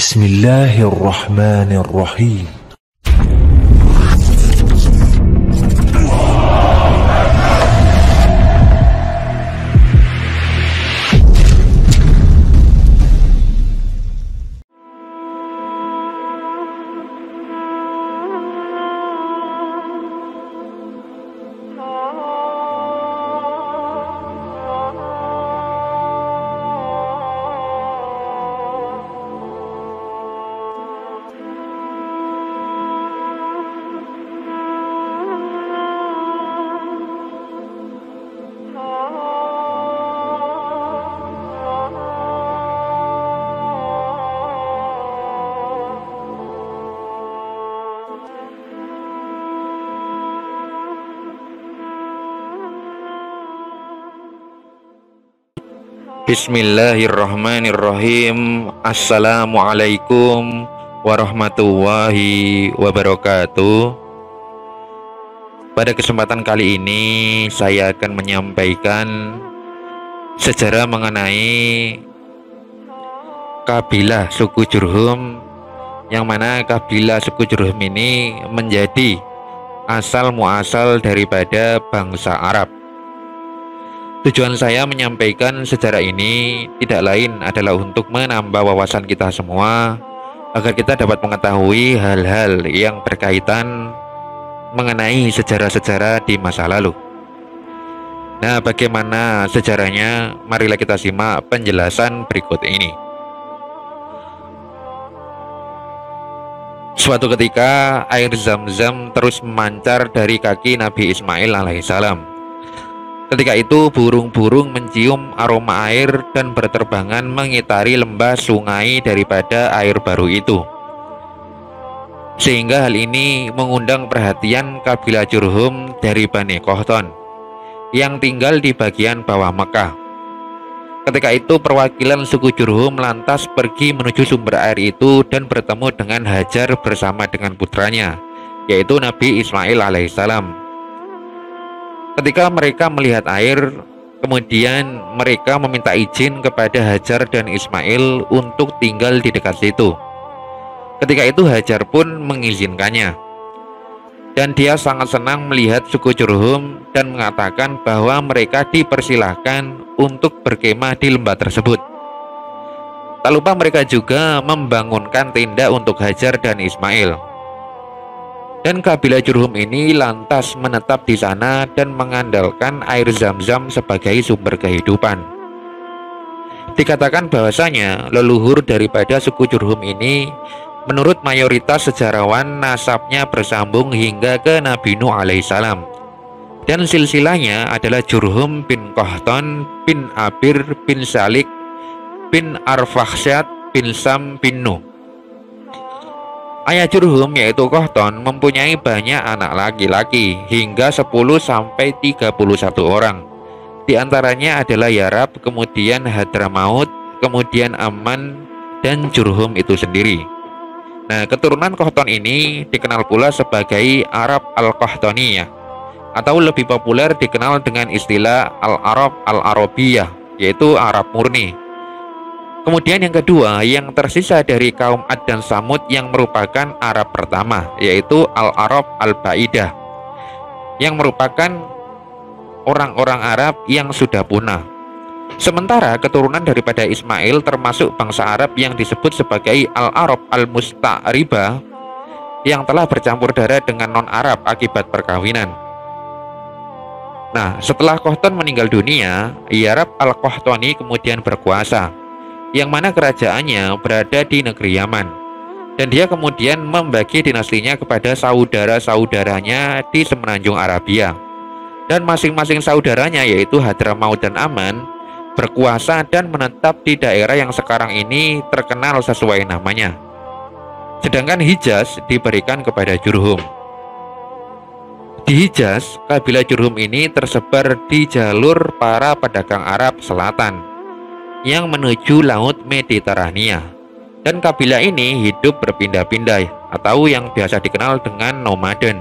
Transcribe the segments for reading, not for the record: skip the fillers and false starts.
Bismillahirrahmanirrahim. Bismillahirrahmanirrahim. Assalamualaikum warahmatullahi wabarakatuh. Pada kesempatan kali ini saya akan menyampaikan sejarah mengenai kabilah suku Jurhum, yang mana kabilah suku Jurhum ini menjadi asal muasal daripada bangsa Arab. Tujuan saya menyampaikan sejarah ini tidak lain adalah untuk menambah wawasan kita semua, agar kita dapat mengetahui hal-hal yang berkaitan mengenai sejarah-sejarah di masa lalu. Nah, bagaimana sejarahnya? Marilah kita simak penjelasan berikut ini. Suatu ketika air Zam-Zam terus memancar dari kaki Nabi Ismail alaihissalam. Ketika itu burung-burung mencium aroma air dan berterbangan mengitari lembah sungai daripada air baru itu. Sehingga hal ini mengundang perhatian kabilah Jurhum dari Bani Qahtan yang tinggal di bagian bawah Mekah. Ketika itu perwakilan suku Jurhum lantas pergi menuju sumber air itu dan bertemu dengan Hajar bersama dengan putranya, yaitu Nabi Ismail alaihissalam. Ketika mereka melihat air, kemudian mereka meminta izin kepada Hajar dan Ismail untuk tinggal di dekat situ. Ketika itu Hajar pun mengizinkannya. Dan dia sangat senang melihat suku Jurhum dan mengatakan bahwa mereka dipersilahkan untuk berkemah di lembah tersebut. Tak lupa mereka juga membangunkan tenda untuk Hajar dan Ismail. Dan kabilah Jurhum ini lantas menetap di sana dan mengandalkan air Zam-Zam sebagai sumber kehidupan. Dikatakan bahwasanya leluhur daripada suku Jurhum ini menurut mayoritas sejarawan nasabnya bersambung hingga ke Nabi Nuh alaihissalam. Dan silsilahnya adalah Jurhum bin Qahtan bin Abir bin Salik bin Arfakhsyad bin Sam bin Nuh. Ayah Jurhum yaitu Qahtan mempunyai banyak anak laki-laki hingga 10-31 orang. Di antaranya adalah Yarab, kemudian Hadramaut, kemudian Aman, dan Jurhum itu sendiri. Nah, keturunan Qahtan ini dikenal pula sebagai Arab Al-Qahtaniyah, atau lebih populer dikenal dengan istilah Al-Arab Al-Arabiyah, yaitu Arab murni. Kemudian yang kedua, yang tersisa dari kaum Ad dan Samud yang merupakan Arab pertama, yaitu Al-Arab Al-Ba'idah, yang merupakan orang-orang Arab yang sudah punah. Sementara keturunan daripada Ismail termasuk bangsa Arab yang disebut sebagai Al-Arab Al-Musta'ribah, yang telah bercampur darah dengan non-Arab akibat perkawinan. Nah, setelah Qahtan meninggal dunia, Yarab Al-Qahtani kemudian berkuasa, yang mana kerajaannya berada di negeri Yaman. Dan dia kemudian membagi dinastinya kepada saudara-saudaranya di semenanjung Arabia. Dan masing-masing saudaranya yaitu Hadramaut dan Aman berkuasa dan menetap di daerah yang sekarang ini terkenal sesuai namanya. Sedangkan Hijaz diberikan kepada Jurhum. Di Hijaz, kabilah Jurhum ini tersebar di jalur para pedagang Arab Selatan yang menuju Laut Mediterania. Dan kabilah ini hidup berpindah-pindah atau yang biasa dikenal dengan nomaden,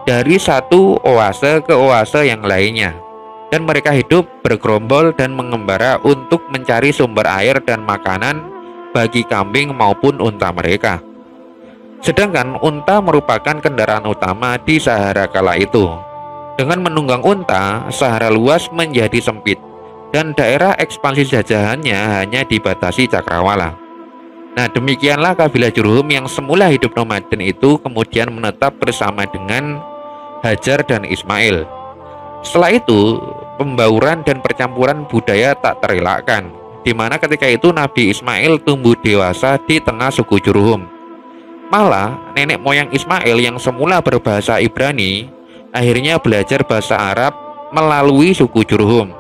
dari satu oase ke oase yang lainnya. Dan mereka hidup bergerombol dan mengembara untuk mencari sumber air dan makanan bagi kambing maupun unta mereka. Sedangkan unta merupakan kendaraan utama di Sahara kala itu. Dengan menunggang unta, Sahara luas menjadi sempit dan daerah ekspansi jajahannya hanya dibatasi cakrawala. Nah, demikianlah kabilah Jurhum yang semula hidup nomaden itu kemudian menetap bersama dengan Hajar dan Ismail. Setelah itu, pembauran dan percampuran budaya tak terelakkan, di mana ketika itu Nabi Ismail tumbuh dewasa di tengah suku Jurhum. Malah, nenek moyang Ismail yang semula berbahasa Ibrani, akhirnya belajar bahasa Arab melalui suku Jurhum.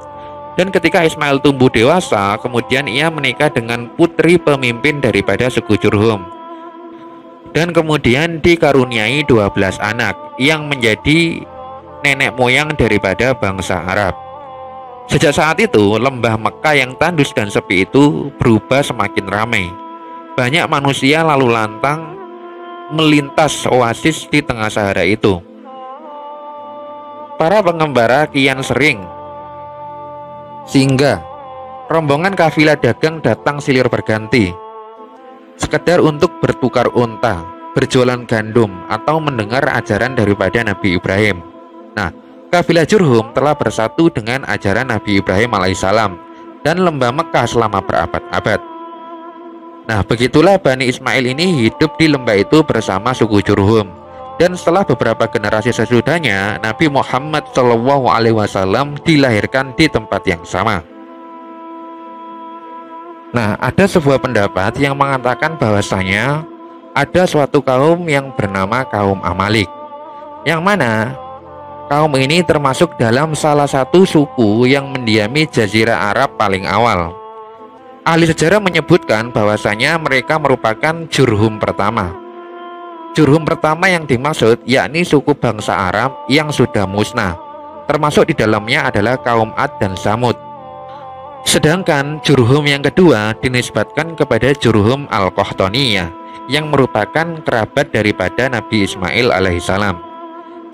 Dan ketika Ismail tumbuh dewasa, kemudian ia menikah dengan putri pemimpin daripada suku Jurhum. Dan kemudian dikaruniai 12 anak yang menjadi nenek moyang daripada bangsa Arab. Sejak saat itu, lembah Mekah yang tandus dan sepi itu berubah semakin ramai. Banyak manusia lalu lantang melintas oasis di tengah Sahara itu. Para pengembara kian sering, sehingga rombongan kafilah dagang datang silih berganti, sekedar untuk bertukar unta, berjualan gandum, atau mendengar ajaran daripada Nabi Ibrahim. Nah, kafilah Jurhum telah bersatu dengan ajaran Nabi Ibrahim alaihissalam dan lembah Mekah selama berabad-abad. Nah, begitulah Bani Ismail ini hidup di lembah itu bersama suku Jurhum. Dan setelah beberapa generasi sesudahnya, Nabi Muhammad SAW dilahirkan di tempat yang sama. Nah, ada sebuah pendapat yang mengatakan bahwasanya ada suatu kaum yang bernama kaum Amalik, yang mana kaum ini termasuk dalam salah satu suku yang mendiami Jazirah Arab paling awal. Ahli sejarah menyebutkan bahwasanya mereka merupakan Jurhum pertama. Jurhum pertama yang dimaksud yakni suku bangsa Arab yang sudah musnah, termasuk di dalamnya adalah kaum Ad dan Samud. Sedangkan Jurhum yang kedua dinisbatkan kepada Jurhum Al-Qahthaniyah yang merupakan kerabat daripada Nabi Ismail alaihissalam.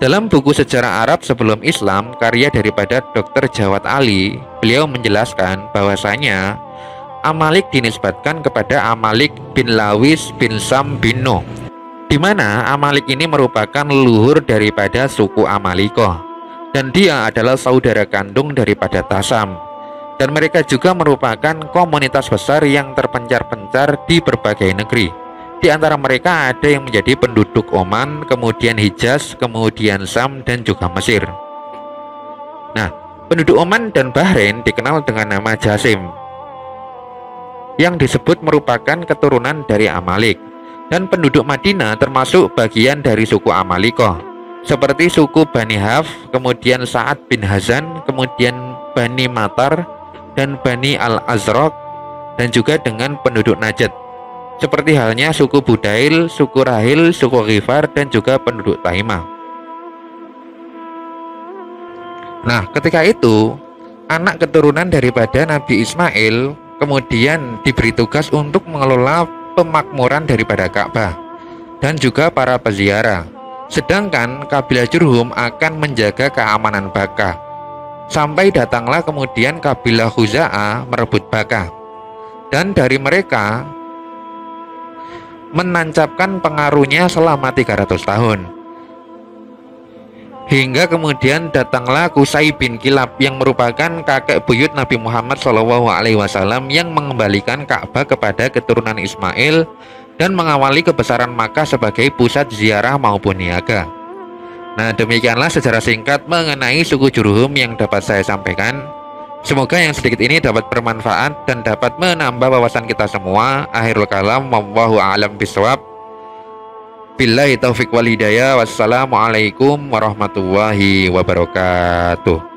Dalam buku sejarah Arab sebelum Islam karya daripada Dr. Jawad Ali, beliau menjelaskan bahwasanya Amalik dinisbatkan kepada Amalik bin Lawis bin Sam bin Nuh, di mana Amalik ini merupakan leluhur daripada suku Amalikoh, dan dia adalah saudara kandung daripada Tasam. Dan mereka juga merupakan komunitas besar yang terpencar-pencar di berbagai negeri. Di antara mereka ada yang menjadi penduduk Oman, kemudian Hijaz, kemudian Sam, dan juga Mesir. Nah, penduduk Oman dan Bahrain dikenal dengan nama Jasim, yang disebut merupakan keturunan dari Amalik. Dan penduduk Madinah termasuk bagian dari suku Amalikoh, seperti suku Bani Haf, kemudian Sa'ad bin Hazan, kemudian Bani Matar, dan Bani Al-Azraq, dan juga dengan penduduk Najd, seperti halnya suku Budail, suku Rahil, suku Ghifar, dan juga penduduk Taimah. Nah, ketika itu anak keturunan daripada Nabi Ismail kemudian diberi tugas untuk mengelola pemakmuran daripada Ka'bah dan juga para peziarah. Sedangkan kabilah Jurhum akan menjaga keamanan Bakkah. Sampai datanglah kemudian kabilah Khuza'ah merebut Bakkah. Dan dari mereka menancapkan pengaruhnya selama 300 tahun. Hingga kemudian datanglah Qusay bin Kilab yang merupakan kakek buyut Nabi Muhammad SAW yang mengembalikan Ka'bah kepada keturunan Ismail dan mengawali kebesaran Makkah sebagai pusat ziarah maupun niaga. Nah, demikianlah sejarah singkat mengenai suku Jurhum yang dapat saya sampaikan. Semoga yang sedikit ini dapat bermanfaat dan dapat menambah wawasan kita semua. Akhirul kalam, wallahu a'lam bishawab. Billahi taufiq wal hidayah. Wassalamualaikum warahmatullahi wabarakatuh.